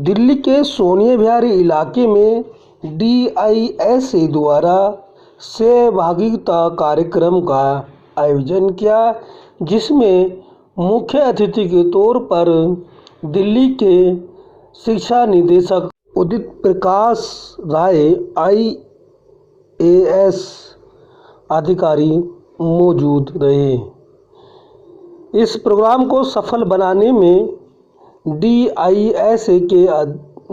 दिल्ली के सोनिया विहार इलाके में DISA द्वारा सहभागिता कार्यक्रम का आयोजन किया, जिसमें मुख्य अतिथि के तौर पर दिल्ली के शिक्षा निदेशक उदित प्रकाश राय IAS अधिकारी मौजूद रहे। इस प्रोग्राम को सफल बनाने में DISA के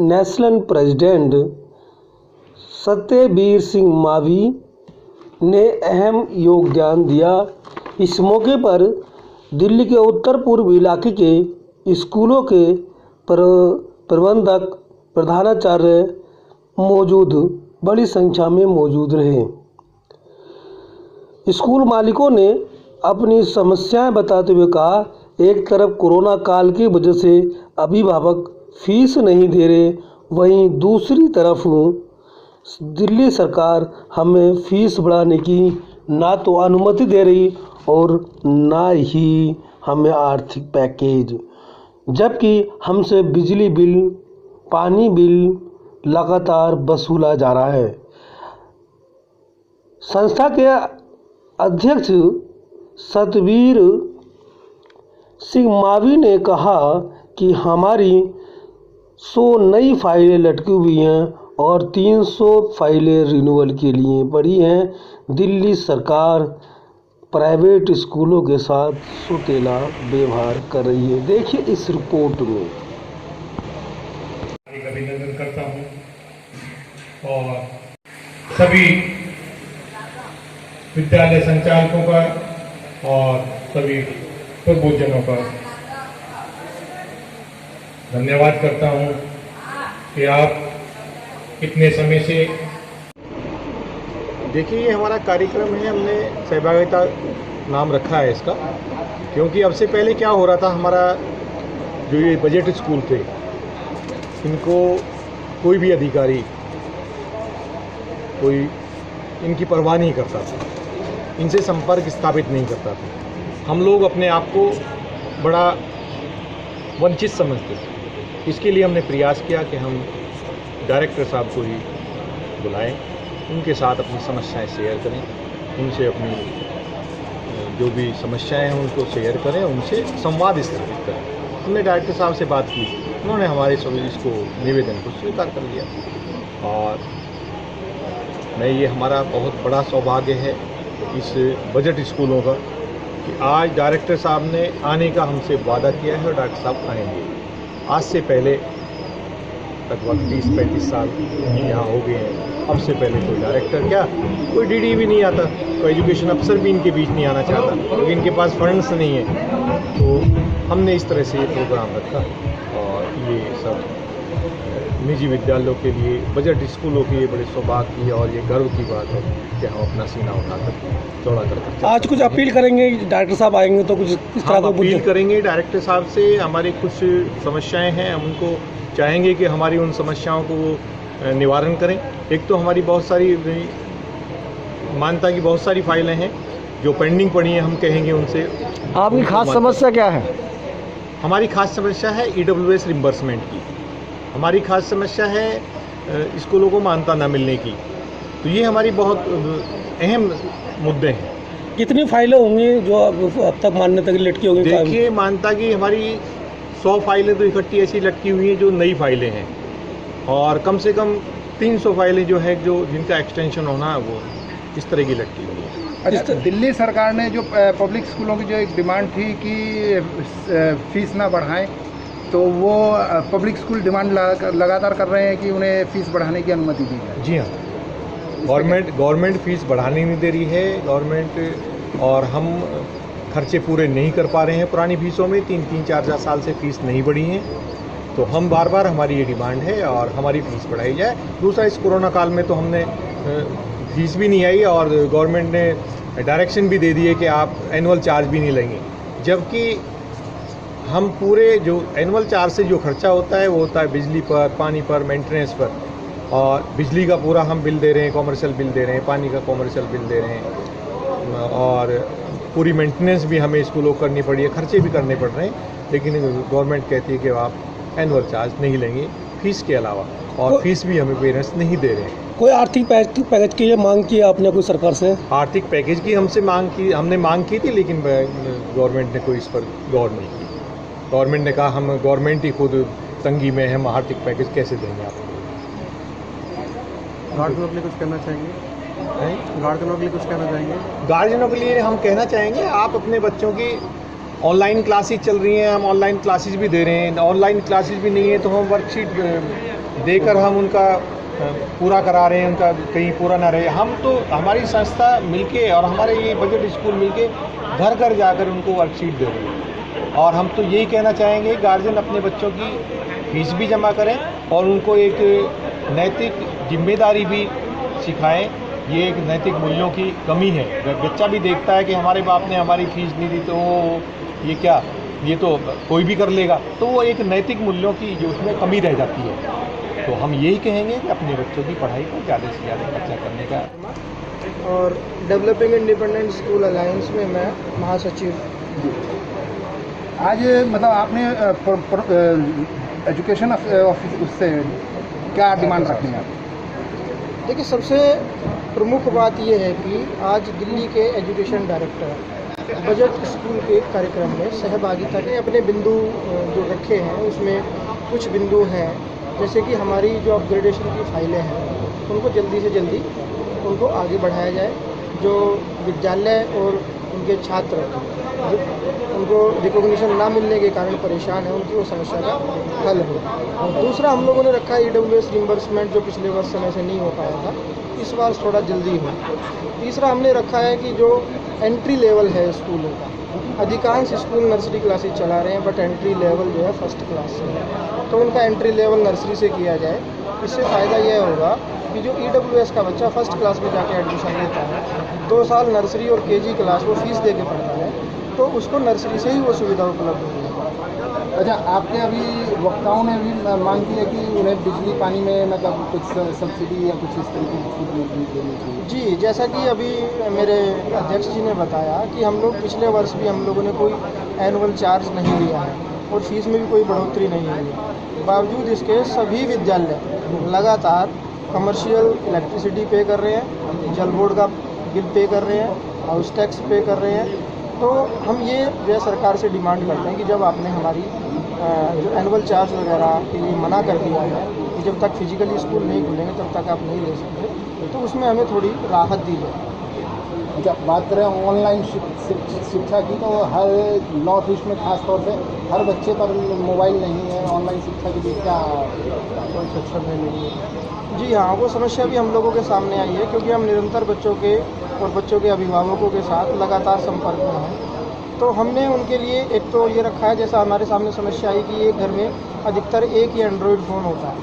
नेशनल प्रेसिडेंट सत्यवीर सिंह मावी ने अहम योगदान दिया। इस मौके पर दिल्ली के उत्तर पूर्व इलाके के स्कूलों के प्रबंधक, प्रधानाचार्य बड़ी संख्या में मौजूद रहे। स्कूल मालिकों ने अपनी समस्याएं बताते हुए कहा, एक तरफ कोरोना काल की वजह से अभिभावक फीस नहीं दे रहे, वहीं दूसरी तरफ दिल्ली सरकार हमें फीस बढ़ाने की ना तो अनुमति दे रही और ना ही हमें आर्थिक पैकेज, जबकि हमसे बिजली बिल, पानी बिल लगातार वसूला जा रहा है। संस्था के अध्यक्ष सतवीर सिंह मावी ने कहा कि हमारी 100 नई फाइलें लटकी हुई हैं और 300 फाइलें रिन्यूअल के लिए पड़ी हैं। दिल्ली सरकार प्राइवेट स्कूलों के साथ सौतेला व्यवहार कर रही है। देखिए इस रिपोर्ट में। अभिनंदन करता हूं और सभी विद्यालय संचालकों का और सभी प्रबोधनों का धन्यवाद करता हूं कि आप इतने समय से। देखिए, ये हमारा कार्यक्रम है, हमने सहभागिता नाम रखा है इसका, क्योंकि अब से पहले क्या हो रहा था, हमारा जो ये बजट स्कूल थे, इनको कोई भी अधिकारी कोई इनकी परवाह नहीं करता था, इनसे संपर्क स्थापित नहीं करता था। हम लोग अपने आप को बड़ा वंचित समझते थे। इसके लिए हमने प्रयास किया कि हम डायरेक्टर साहब को ही बुलाएं, उनके साथ अपनी समस्याएं शेयर करें, उनसे अपनी जो भी समस्याएं हैं उनको शेयर करें, उनसे संवाद स्थापित करें। हमने डायरेक्टर साहब से बात की, उन्होंने हमारे सभी इसको निवेदन को स्वीकार कर लिया और मैं ये हमारा बहुत बड़ा सौभाग्य है इस बजट स्कूलों का कि आज डायरेक्टर साहब ने आने का हमसे वादा किया है और डायरेक्टर साहब आएंगे। आज से पहले लगभग 30-35 साल यहाँ हो गए हैं। अब से पहले कोई डायरेक्टर क्या, कोई DD भी नहीं आता, कोई एजुकेशन अफसर भी इनके बीच नहीं आना चाहता, क्योंकि इनके पास फंड्स नहीं है। तो हमने इस तरह से ये प्रोग्राम रखा और ये सब निजी विद्यालयों के लिए, बजट स्कूलों के लिए बड़े सौभाग्य की और ये गर्व की बात है कि हम अपना सीना उठाकर चौड़ा कर। आज कुछ अपील करेंगे, डायरेक्टर साहब आएंगे तो कुछ इस तरह का अपील करेंगे डायरेक्टर साहब से। हमारी कुछ समस्याएं हैं, हम उनको चाहेंगे कि हमारी उन समस्याओं को निवारण करें। एक तो हमारी बहुत सारी मान्यता की बहुत सारी फाइलें हैं जो पेंडिंग पड़ी हैं, हम कहेंगे उनसे। आपकी खास समस्या क्या है? हमारी खास समस्या है EWS रिम्बर्समेंट की। हमारी खास समस्या है स्कूलों को मान्यता न मिलने की। तो ये हमारी बहुत अहम मुद्दे हैं। कितनी फाइलें होंगी जो अब तक मान्यता की लटकी होंगी? देखिए, मान्यता की हमारी 100 फाइलें तो इकट्ठी ऐसी लटकी हुई हैं जो नई फाइलें हैं, और कम से कम 300 फाइलें जो है जो जिनका एक्सटेंशन होना है वो इस तरह की लटकी हुई है। अच्छा, दिल्ली सरकार ने जो पब्लिक स्कूलों की जो एक डिमांड थी कि फीस ना बढ़ाएं, तो वो पब्लिक स्कूल डिमांड लगातार कर रहे हैं कि उन्हें फ़ीस बढ़ाने की अनुमति दी जाए। जी हाँ, गवर्नमेंट फ़ीस बढ़ाने नहीं दे रही है गवर्नमेंट, और हम खर्चे पूरे नहीं कर पा रहे हैं पुरानी फीसों में। 3-4 साल से फ़ीस नहीं बढ़ी है, तो हम बार हमारी ये डिमांड है और हमारी फ़ीस बढ़ाई जाए। दूसरा, इस कोरोना काल में तो हमने फीस भी नहीं आई और गवर्नमेंट ने डायरेक्शन भी दे दी है कि आप एनुअल चार्ज भी नहीं लेंगे, जबकि हम पूरे जो एनुअल चार्ज से जो खर्चा होता है वो होता है बिजली पर, पानी पर, मेंटेनेंस पर, और बिजली का पूरा हम बिल दे रहे हैं, कॉमर्शियल बिल दे रहे हैं, पानी का कॉमर्शियल बिल दे रहे हैं, और पूरी मेंटेनेंस भी हमें स्कूलों को करनी पड़ी है, खर्चे भी करने पड़ रहे हैं। लेकिन गवर्नमेंट कहती है कि आप एनुअल चार्ज नहीं लेंगे, फीस के अलावा, और फीस भी हमें पेरेंट्स नहीं दे रहे हैं। कोई आर्थिक पैकेज की ये मांग की है आपने कोई सरकार से? आर्थिक पैकेज की हमने मांग की थी, लेकिन गवर्नमेंट ने कोई इस पर गौर नहीं की। गवर्नमेंट ने कहा हम गवर्नमेंट ही खुद तंगी में है, हम आर्थिक पैकेज कैसे देंगे आपको। गार्जियनों के लिए कुछ कहना चाहेंगे? गार्जियनों के लिए कुछ कहना चाहेंगे? गार्जियनों के लिए हम कहना चाहेंगे, आप अपने बच्चों की ऑनलाइन क्लासेस चल रही हैं, हम ऑनलाइन क्लासेस भी दे रहे हैं। ऑनलाइन क्लासेस भी नहीं है तो हम वर्कशीट देकर हम उनका पूरा करा रहे हैं, उनका कहीं पूरा ना रहे। हम तो हमारी संस्था मिलके और हमारे ये बजट स्कूल मिलके घर घर जाकर उनको वर्कशीट दे रहे हैं। और हम तो यही कहना चाहेंगे, गार्जियन अपने बच्चों की फीस भी जमा करें और उनको एक नैतिक जिम्मेदारी भी सिखाएं। ये एक नैतिक मूल्यों की कमी है। बच्चा भी देखता है कि हमारे बाप ने हमारी फीस नहीं दी तो ये क्या, ये तो कोई भी कर लेगा, तो वो एक नैतिक मूल्यों की जो उसमें कमी रह जाती है। तो हम यही कहेंगे कि अपने बच्चों की पढ़ाई पर ज़्यादा से ज़्यादा खर्चा करने का। और डेवलपिंग इंडिपेंडेंट स्कूल अलायंस में मैं महासचिव। आज मतलब आपने एजुकेशन ऑफिस उससे क्या डिमांड रखी है? देखिए, सबसे प्रमुख बात ये है कि आज दिल्ली के एजुकेशन डायरेक्टर बजट स्कूल के कार्यक्रम में सहभागिता के अपने बिंदु जो रखे हैं, उसमें कुछ बिंदु हैं जैसे कि हमारी जो अपग्रेडेशन की फाइलें हैं उनको जल्दी से जल्दी उनको आगे बढ़ाया जाए। जो विद्यालय और उनके छात्र जो उनको रिकॉग्निशन ना मिलने के कारण परेशान है, उनकी वो समस्या का हल हो। और दूसरा हम लोगों ने रखा है EWS रिम्बर्समेंट, जो पिछले वर्ष समय से नहीं हो पाया था, इस बार थोड़ा जल्दी हो। तीसरा हमने रखा है कि जो एंट्री लेवल है स्कूलों का, अधिकांश स्कूल नर्सरी क्लासेस चला रहे हैं बट एंट्री लेवल जो है फर्स्ट क्लास से है, तो उनका एंट्री लेवल नर्सरी से किया जाए। इससे फ़ायदा यह होगा कि जो EWS का बच्चा फर्स्ट क्लास में जाके एडमिशन लेता है, 2 साल नर्सरी और KG क्लास वो फीस दे के पढ़ता है, तो उसको नर्सरी से ही वो सुविधा उपलब्ध होगी। अच्छा, आपके अभी वक्ताओं ने भी मांग की है कि उन्हें बिजली पानी में मतलब कुछ सब्सिडी या कुछ इस तरीके की छूट देनी चाहिए। जी, जैसा कि अभी मेरे अध्यक्ष जी ने बताया कि हम लोग पिछले वर्ष भी हम लोगों ने कोई एनुअल चार्ज नहीं लिया है और फीस में भी कोई बढ़ोतरी नहीं हुई है। बावजूद इसके सभी विद्यालय लगातार कमर्शियल इलेक्ट्रिसिटी पे कर रहे हैं, जल बोर्ड का बिल पे कर रहे हैं, हाउस टैक्स पे कर रहे हैं। तो हम ये जो सरकार से डिमांड करते हैं कि जब आपने हमारी जो एनुअल चार्ज वगैरह के लिए मना कर दिया है कि जब तक फिजिकली स्कूल नहीं खुलेंगे तब तक आप नहीं ले सकते, तो उसमें हमें थोड़ी राहत दी जाए। अच्छा, बात करें ऑनलाइन शिक्षा की, तो हर नॉर्थ ईस्ट में खास तौर से हर बच्चे पर मोबाइल नहीं है। ऑनलाइन शिक्षा के लिए क्या कोई सक्षम है नहीं है? जी हाँ, वो समस्या भी हम लोगों के सामने आई है, क्योंकि हम निरंतर बच्चों के और बच्चों के अभिभावकों के साथ लगातार संपर्क में हैं। तो हमने उनके लिए एक तो ये रखा है, जैसा हमारे सामने समस्या आई कि एक घर में अधिकतर एक ही एंड्रॉयड फ़ोन होता है,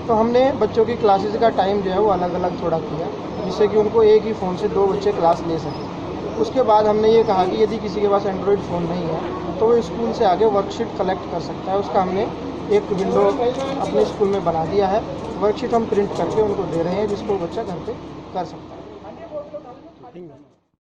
तो हमने बच्चों की क्लासेस का टाइम जो है वो अलग अलग थोड़ा किया, जिससे कि उनको एक ही फ़ोन से 2 बच्चे क्लास ले सकें। उसके बाद हमने ये कहा कि यदि किसी के पास एंड्रॉयड फ़ोन नहीं है तो वो स्कूल से आगे वर्कशीट कलेक्ट कर सकता है। उसका हमने एक विंडो अपने स्कूल में बना दिया है। वर्कशीट हम प्रिंट करके उनको दे रहे हैं, जिसको बच्चा घर पे कर सकता है।